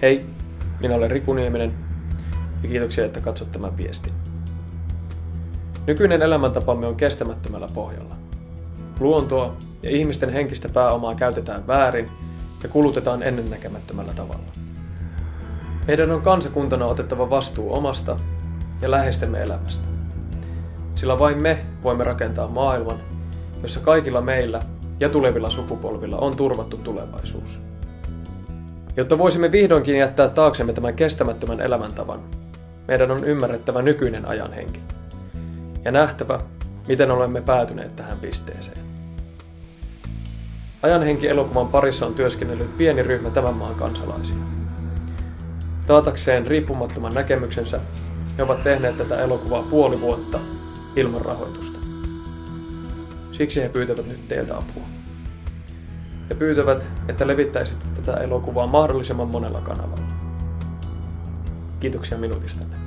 Hei, minä olen Riku Nieminen ja kiitoksia, että katsot tämän viestin. Nykyinen elämäntapamme on kestämättömällä pohjalla. Luontoa ja ihmisten henkistä pääomaa käytetään väärin ja kulutetaan ennennäkemättömällä tavalla. Meidän on kansakuntana otettava vastuu omasta ja läheistemme elämästä. Sillä vain me voimme rakentaa maailman, jossa kaikilla meillä ja tulevilla sukupolvilla on turvattu tulevaisuus. Jotta voisimme vihdoinkin jättää taaksemme tämän kestämättömän elämäntavan, meidän on ymmärrettävä nykyinen ajan henki ja nähtävä, miten olemme päätyneet tähän pisteeseen. Ajanhenki-elokuvan parissa on työskennellyt pieni ryhmä tämän maan kansalaisia. Taatakseen riippumattoman näkemyksensä he ovat tehneet tätä elokuvaa puoli vuotta ilman rahoitusta. Siksi he pyytävät nyt teiltä apua. He pyytävät, että levittäisitte tätä elokuvaa mahdollisimman monella kanavalla. Kiitoksia minuutistanne.